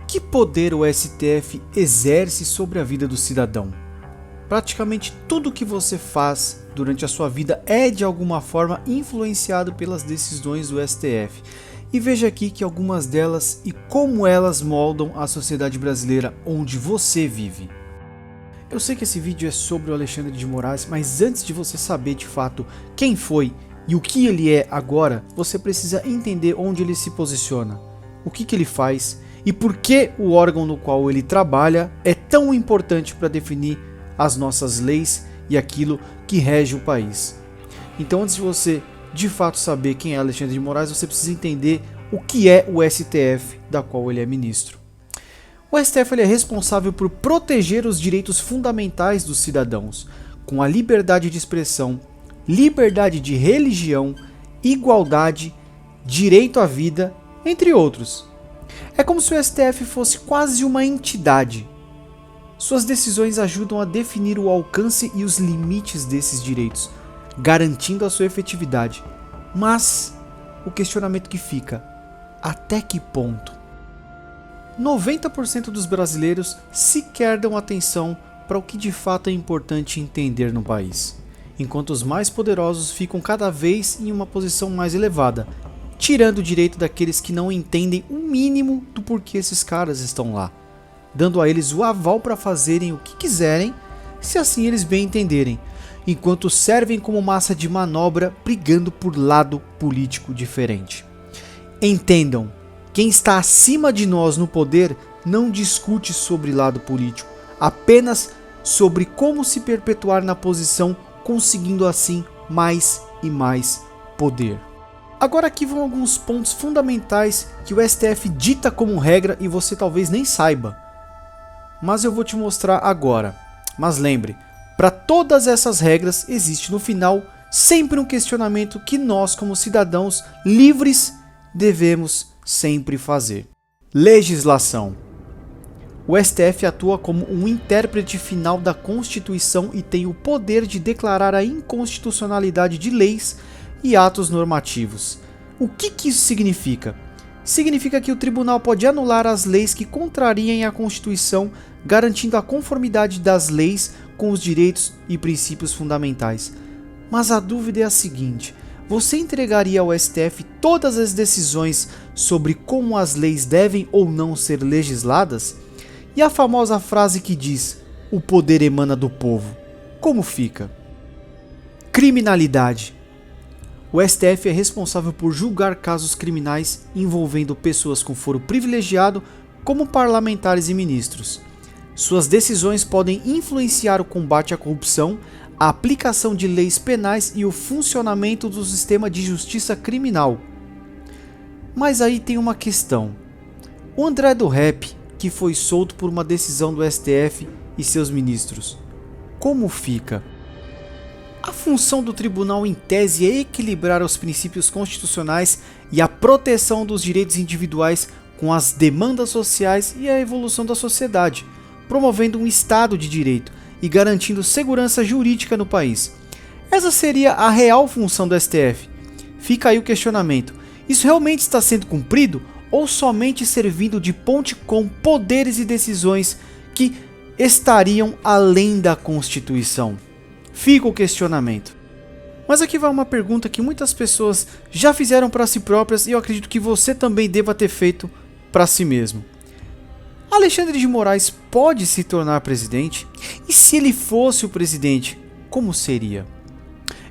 Que poder o STF exerce sobre a vida do cidadão? Praticamente tudo que você faz durante a sua vida é de alguma forma influenciado pelas decisões do STF. E veja aqui que algumas delas e como elas moldam a sociedade brasileira onde você vive. Eu sei que esse vídeo é sobre o Alexandre de Moraes, mas antes de você saber de fato quem foi e o que ele é agora, você precisa entender onde ele se posiciona, o que ele faz e por que o órgão no qual ele trabalha é tão importante para definir as nossas leis e aquilo que rege o país. Então, antes de você de fato saber quem é Alexandre de Moraes, você precisa entender o que é o STF, da qual ele é ministro. O STF ele é responsável por proteger os direitos fundamentais dos cidadãos, com a liberdade de expressão, liberdade de religião, igualdade, direito à vida, entre outros. É como se o STF fosse quase uma entidade. Suas decisões ajudam a definir o alcance e os limites desses direitos, garantindo a sua efetividade. Mas o questionamento que fica: até que ponto? 90% dos brasileiros sequer dão atenção para o que de fato é importante entender no país, enquanto os mais poderosos ficam cada vez em uma posição mais elevada, tirando o direito daqueles que não entendem o mínimo do porquê esses caras estão lá, dando a eles o aval para fazerem o que quiserem, se assim eles bem entenderem, enquanto servem como massa de manobra brigando por lado político diferente. Entendam, quem está acima de nós no poder não discute sobre lado político, apenas sobre como se perpetuar na posição, conseguindo assim mais e mais poder. Agora aqui vão alguns pontos fundamentais que o STF dita como regra e você talvez nem saiba. Mas eu vou te mostrar agora. Mas lembre, para todas essas regras existe no final sempre um questionamento que nós como cidadãos livres devemos sempre fazer. Legislação. O STF atua como um intérprete final da Constituição e tem o poder de declarar a inconstitucionalidade de leis e atos normativos. O que isso significa? Significa que o tribunal pode anular as leis que contrariem a Constituição, garantindo a conformidade das leis com os direitos e princípios fundamentais. Mas a dúvida é a seguinte: você entregaria ao STF todas as decisões sobre como as leis devem ou não ser legisladas? E a famosa frase que diz: o poder emana do povo, como fica? Criminalidade. O STF é responsável por julgar casos criminais envolvendo pessoas com foro privilegiado, como parlamentares e ministros. Suas decisões podem influenciar o combate à corrupção, a aplicação de leis penais e o funcionamento do sistema de justiça criminal. Mas aí tem uma questão. O André do Rap, que foi solto por uma decisão do STF e seus ministros, como fica? A função do tribunal em tese é equilibrar os princípios constitucionais e a proteção dos direitos individuais com as demandas sociais e a evolução da sociedade, promovendo um Estado de direito e garantindo segurança jurídica no país. Essa seria a real função do STF. Fica aí o questionamento: isso realmente está sendo cumprido ou somente servindo de ponte com poderes e decisões que estariam além da Constituição? Fica o questionamento. Mas aqui vai uma pergunta que muitas pessoas já fizeram para si próprias e eu acredito que você também deva ter feito para si mesmo. Alexandre de Moraes pode se tornar presidente? E se ele fosse o presidente, como seria?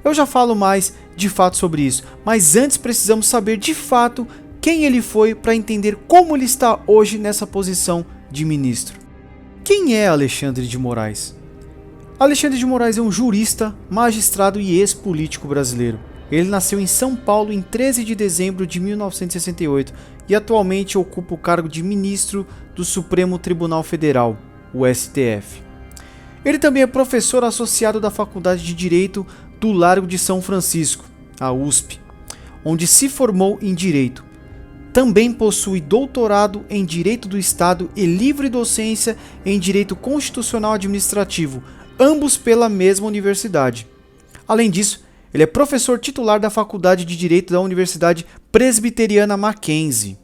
Eu já falo mais de fato sobre isso, mas antes precisamos saber de fato quem ele foi para entender como ele está hoje nessa posição de ministro. Quem é Alexandre de Moraes? Alexandre de Moraes é um jurista, magistrado e ex-político brasileiro. Ele nasceu em São Paulo em 13 de dezembro de 1968 e atualmente ocupa o cargo de ministro do Supremo Tribunal Federal, o STF. Ele também é professor associado da Faculdade de Direito do Largo de São Francisco, a USP, onde se formou em Direito. Também possui doutorado em Direito do Estado e livre docência em Direito Constitucional Administrativo, ambos pela mesma universidade. Além disso, ele é professor titular da Faculdade de Direito da Universidade Presbiteriana Mackenzie.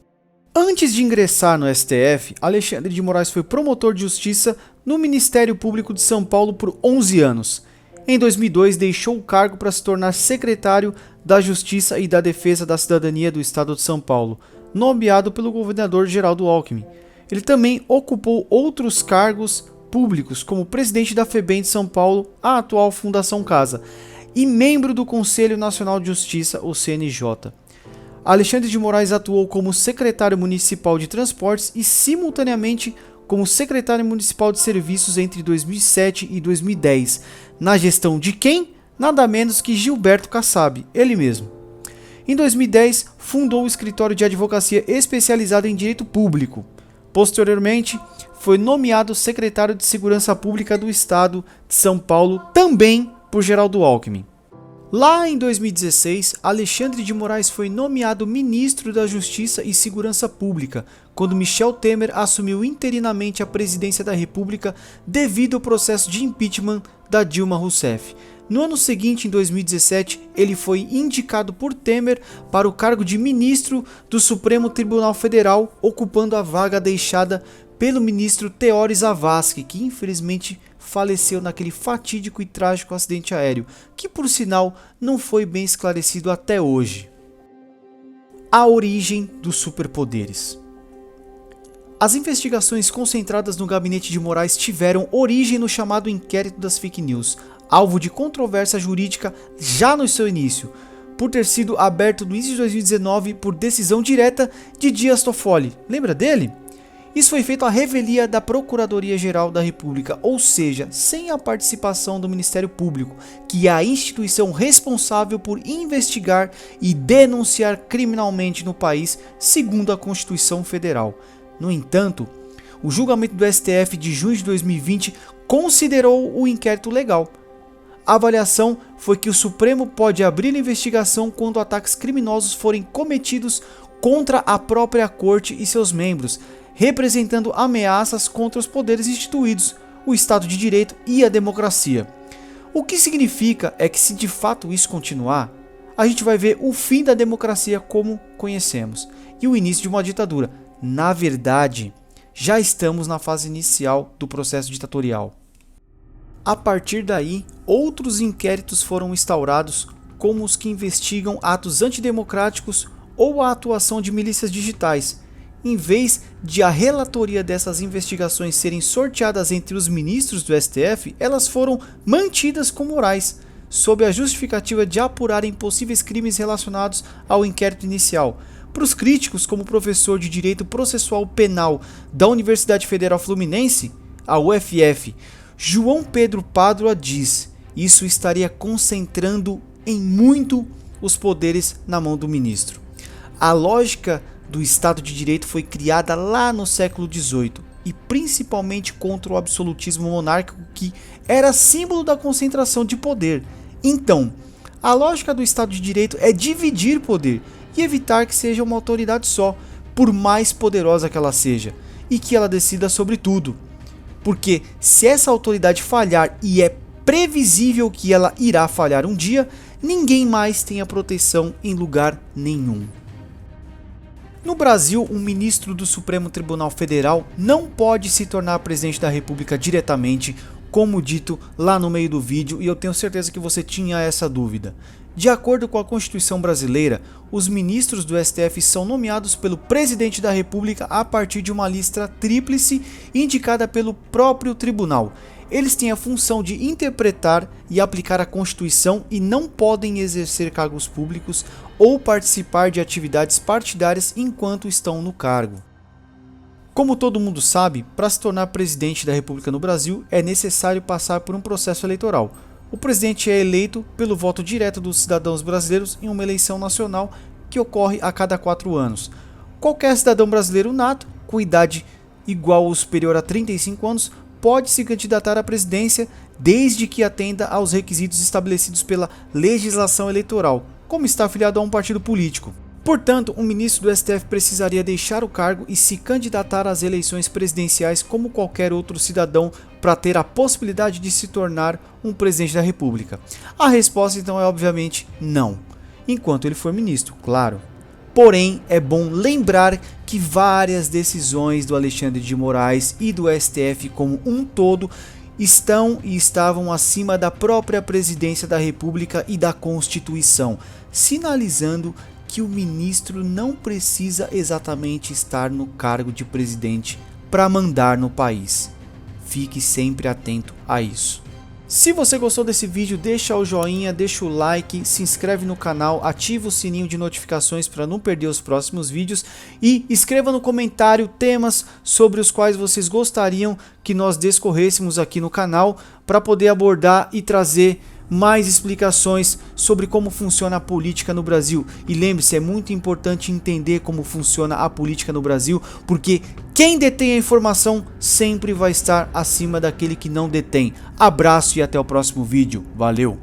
Antes de ingressar no STF, Alexandre de Moraes foi promotor de justiça no Ministério Público de São Paulo por 11 anos. Em 2002, deixou o cargo para se tornar secretário da Justiça e da Defesa da Cidadania do Estado de São Paulo, nomeado pelo governador Geraldo Alckmin. Ele também ocupou outros cargos públicos, como presidente da FEBEM de São Paulo, a atual Fundação Casa, e membro do Conselho Nacional de Justiça, o CNJ. Alexandre de Moraes atuou como secretário municipal de transportes e, simultaneamente, como secretário municipal de serviços entre 2007 e 2010, na gestão de quem? Nada menos que Gilberto Kassab, ele mesmo. Em 2010, fundou o escritório de advocacia especializado em direito público. Posteriormente, foi nomeado secretário de Segurança Pública do Estado de São Paulo, também por Geraldo Alckmin. Lá em 2016, Alexandre de Moraes foi nomeado ministro da Justiça e Segurança Pública, quando Michel Temer assumiu interinamente a presidência da República devido ao processo de impeachment da Dilma Rousseff. No ano seguinte, em 2017, ele foi indicado por Temer para o cargo de ministro do Supremo Tribunal Federal, ocupando a vaga deixada pelo ministro Teori Zavascki, que infelizmente faleceu naquele fatídico e trágico acidente aéreo, que por sinal não foi bem esclarecido até hoje. A origem dos superpoderes. As investigações concentradas no gabinete de Moraes tiveram origem no chamado inquérito das fake news, alvo de controvérsia jurídica já no seu início, por ter sido aberto no início de 2019 por decisão direta de Dias Toffoli. Lembra dele? Isso foi feito à revelia da Procuradoria-Geral da República, ou seja, sem a participação do Ministério Público, que é a instituição responsável por investigar e denunciar criminalmente no país, segundo a Constituição Federal. No entanto, o julgamento do STF de junho de 2020 considerou o inquérito legal. A avaliação foi que o Supremo pode abrir investigação quando ataques criminosos forem cometidos contra a própria Corte e seus membros, representando ameaças contra os poderes instituídos, o Estado de Direito e a democracia. O que significa é que, se de fato isso continuar, a gente vai ver o fim da democracia como conhecemos e o início de uma ditadura. Na verdade, já estamos na fase inicial do processo ditatorial. A partir daí, outros inquéritos foram instaurados, como os que investigam atos antidemocráticos ou a atuação de milícias digitais. Em vez de a relatoria dessas investigações serem sorteadas entre os ministros do STF, elas foram mantidas com Moraes, sob a justificativa de apurarem possíveis crimes relacionados ao inquérito inicial. Para os críticos, como o professor de Direito Processual Penal da Universidade Federal Fluminense, a UFF, João Pedro Pádua diz: isso estaria concentrando em muito os poderes na mão do ministro. A lógica do Estado de Direito foi criada lá no século XVIII e principalmente contra o absolutismo monárquico, que era símbolo da concentração de poder. Então, a lógica do Estado de Direito é dividir poder e evitar que seja uma autoridade só, por mais poderosa que ela seja, e que ela decida sobre tudo. Porque se essa autoridade falhar, e é previsível que ela irá falhar um dia, ninguém mais tem a proteção em lugar nenhum. No Brasil, um ministro do Supremo Tribunal Federal não pode se tornar presidente da República diretamente, como dito lá no meio do vídeo, e eu tenho certeza que você tinha essa dúvida. De acordo com a Constituição brasileira, os ministros do STF são nomeados pelo presidente da República a partir de uma lista tríplice indicada pelo próprio tribunal. Eles têm a função de interpretar e aplicar a Constituição e não podem exercer cargos públicos ou participar de atividades partidárias enquanto estão no cargo. Como todo mundo sabe, para se tornar presidente da República no Brasil é necessário passar por um processo eleitoral. O presidente é eleito pelo voto direto dos cidadãos brasileiros em uma eleição nacional que ocorre a cada 4 anos. Qualquer cidadão brasileiro nato, com idade igual ou superior a 35 anos, pode se candidatar à presidência desde que atenda aos requisitos estabelecidos pela legislação eleitoral, como estar afiliado a um partido político. Portanto, um ministro do STF precisaria deixar o cargo e se candidatar às eleições presidenciais como qualquer outro cidadão para ter a possibilidade de se tornar um presidente da República. A resposta então é obviamente não, enquanto ele for ministro, claro. Porém, é bom lembrar que várias decisões do Alexandre de Moraes e do STF como um todo estão e estavam acima da própria presidência da República e da Constituição, sinalizando que o ministro não precisa exatamente estar no cargo de presidente para mandar no país. Fique sempre atento a isso. Se você gostou desse vídeo, deixa o joinha, deixa o like, se inscreve no canal, ativa o sininho de notificações para não perder os próximos vídeos e escreva no comentário temas sobre os quais vocês gostariam que nós discorrêssemos aqui no canal para poder abordar e trazer mais explicações sobre como funciona a política no Brasil. E lembre-se, é muito importante entender como funciona a política no Brasil, porque quem detém a informação sempre vai estar acima daquele que não detém. Abraço e até o próximo vídeo. Valeu!